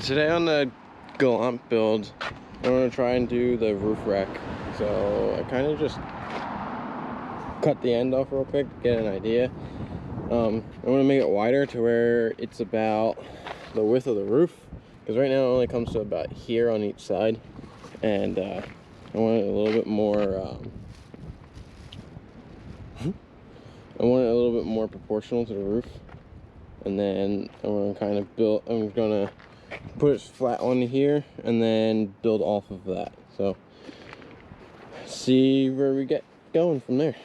Today on the Galant build, I'm going to try and do the roof rack. So I kind of just cut the end off real quick to get an idea. I want to make it wider to where it's about the width of the roof, because right now it only comes to about here on each side, and I want it a little bit more I want it a little bit more proportional to the roof. And then I'm gonna put it flat on here and then build off of that. So see where we get going from there.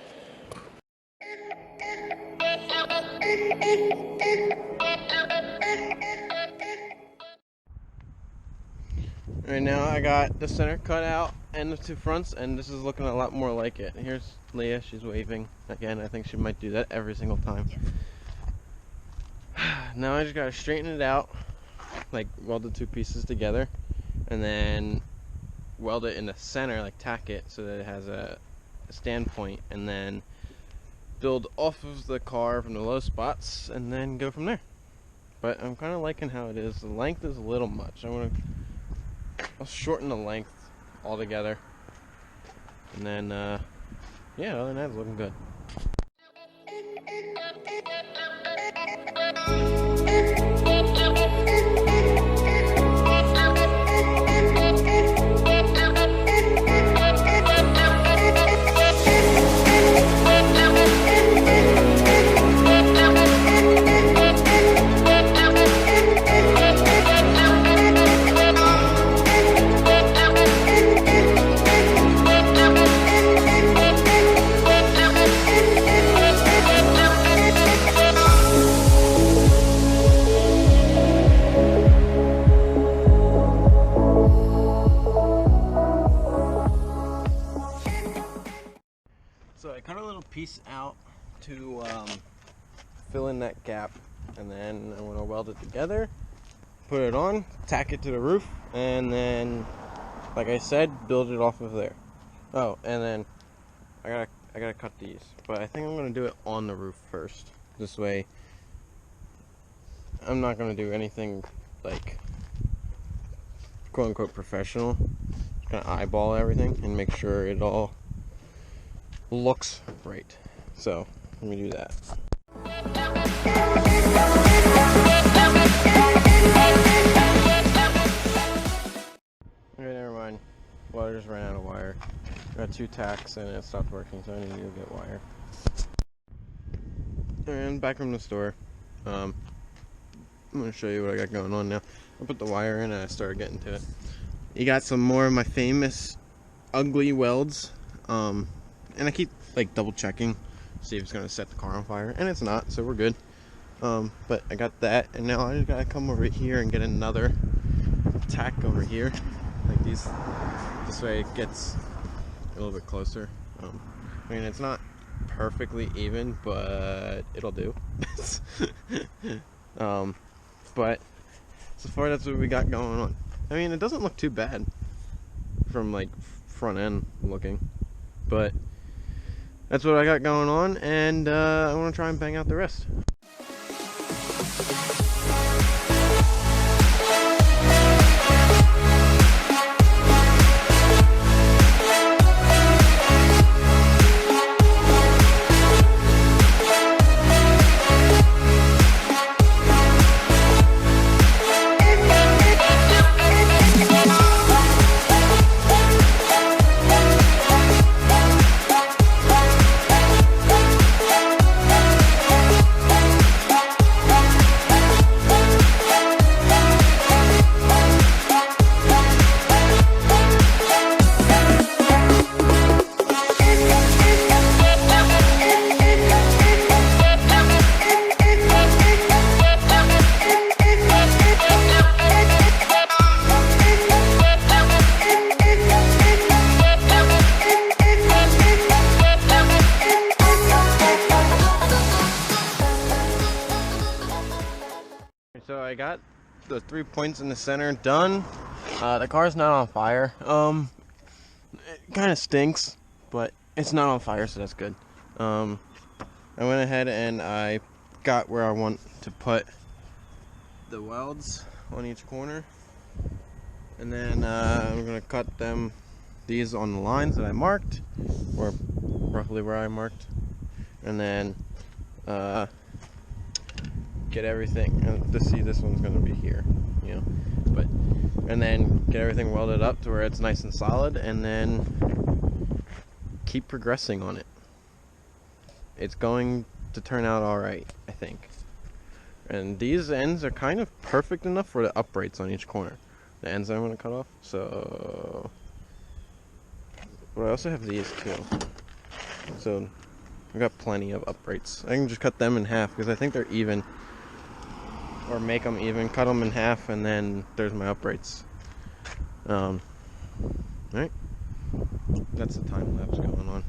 Right now I got the center cut out and the two fronts, and this is looking a lot more like it. Here's Leah, she's waving again. I think she might do that every single time. Yes. Now I just gotta straighten it out, like weld the two pieces together, and then weld it in the center, like tack it so that it has a standpoint, and then build off of the car from the low spots and then go from there. But I'm kind of liking how it is. The length is a little much. I'll shorten the length altogether, and then yeah, other than that, it's looking good. So I cut a little piece out to fill in that gap, and then I'm gonna weld it together, put it on, tack it to the roof, and then, like I said, build it off of there. Oh, and then I gotta cut these, but I think I'm gonna do it on the roof first. This way, I'm not gonna do anything like quote unquote professional. Just gonna eyeball everything and make sure it all looks right. So let me do that. Okay, never mind. Well, I just ran out of wire. Got two tacks and it stopped working, so I need to go get wire. And back from the store. I'm gonna show you what I got going on now. I put the wire in and I started getting to it. You got some more of my famous ugly welds. And I keep like double checking, see if it's gonna set the car on fire, and it's not, so we're good. But I got that, and now I just gotta come over here and get another tack over here, like these. This way it gets a little bit closer. I mean, it's not perfectly even, but it'll do. But so far that's what we got going on. I mean, it doesn't look too bad from like front end looking, but that's what I got going on, and I want to try and bang out the rest. So I got the 3 points in the center done. The car's not on fire. It kind of stinks, but it's not on fire, so that's good. I went ahead and I got where I want to put the welds on each corner. And then I'm gonna cut these on the lines that I marked, or roughly where I marked, and then get everything. This one's gonna be here, you know, but and then get everything welded up to where it's nice and solid, and then keep progressing on it. It's going to turn out all right, I think. And these ends are kind of perfect enough for the uprights on each corner. The ends I'm going to cut off. So, but I also have these too. So I've got plenty of uprights. I can just cut them in half because I think they're even. Or make them even, cut them in half, and then there's my uprights. Right? That's the time lapse going on.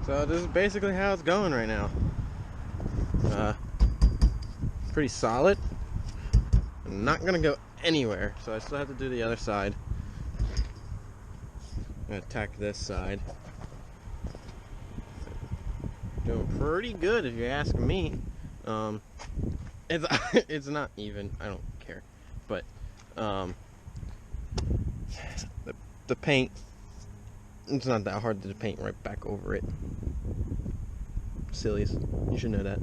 So this is basically how it's going right now. Pretty solid. I'm not gonna go anywhere, so I still have to do the other side. I'm gonna attack this side. Doing pretty good if you're asking me. It's not even. I don't care, but the paint. It's not that hard to paint right back over it. Sillies. You should know that.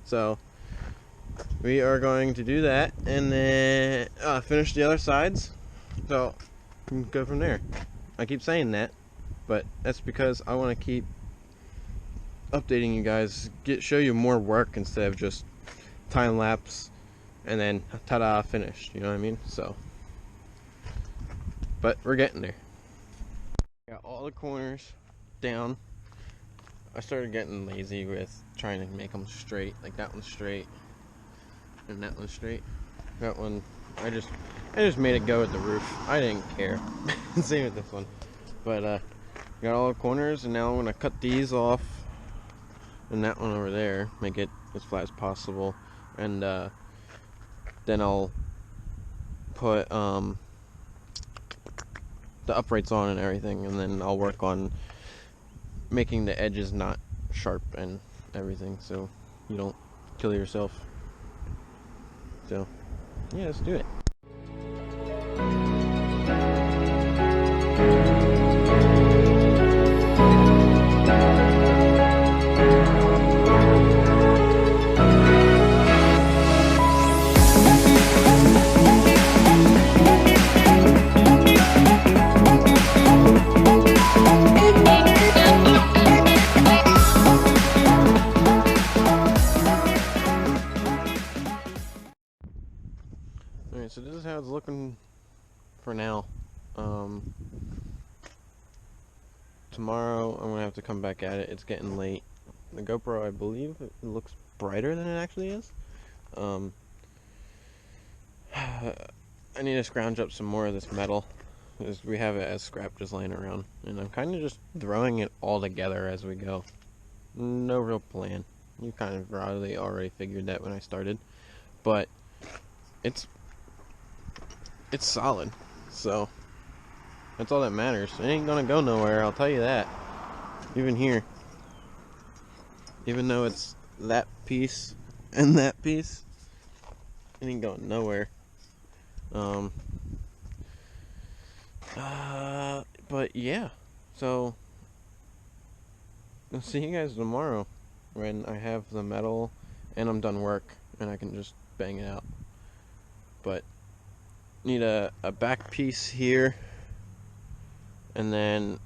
So, we are going to do that and then finish the other sides. So, we can go from there. I keep saying that, but that's because I want to keep updating you guys, show you more work instead of just time lapse and then ta-da, finished. You know what I mean? So, but we're getting there. Got all the corners down. I started getting lazy with trying to make them straight. Like that one's straight and that one's straight. That one, I just made it go with the roof. I didn't care. Same with this one. But got all the corners, and now I'm gonna cut these off and that one over there, make it as flat as possible, and then I'll put the uprights on and everything, and then I'll work on making the edges not sharp and everything so you don't kill yourself. So yeah, let's do it. Alright, so this is how it's looking for now. Tomorrow I'm going to have to come back at it. It's getting late. The GoPro, I believe, it looks brighter than it actually is. I need to scrounge up some more of this metal, because we have it as scrap just laying around. And I'm kind of just throwing it all together as we go. No real plan. You kind of probably already figured that when I started. But it's solid, so that's all that matters. It ain't gonna go nowhere, I'll tell you that. Even here, even though it's that piece and that piece, it ain't going nowhere. But yeah, so I'll see you guys tomorrow when I have the metal and I'm done work and I can just bang it out. But need a back piece here, and then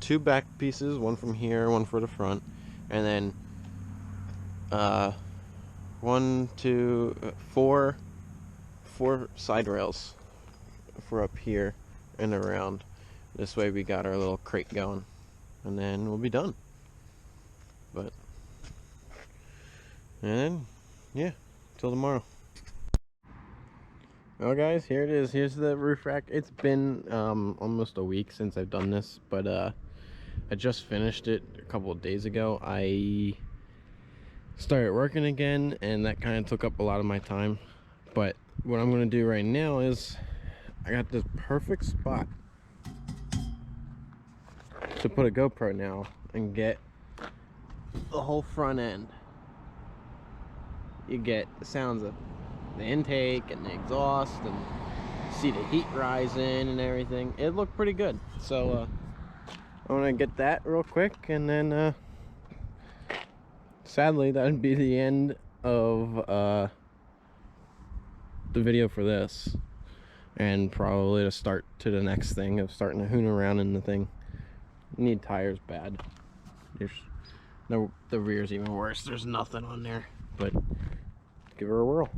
two back pieces, one from here, one for the front, and then four side rails for up here, and around. This way we got our little crate going, and then we'll be done. But, and then, yeah, till tomorrow. Well guys, here it is. Here's the roof rack. It's been almost a week since I've done this, but I just finished it a couple of days ago. I started working again, and that kind of took up a lot of my time. But what I'm going to do right now is I got this perfect spot to put a GoPro now and get the whole front end. You get the sounds of the intake and the exhaust, and see the heat rising and everything. It looked pretty good. So I want to get that real quick, and then sadly that would be the end of the video for this, and probably to start to the next thing of starting to hoon around in the thing. Need tires bad. There's no, the rear's even worse. There's nothing on there, but give her a whirl.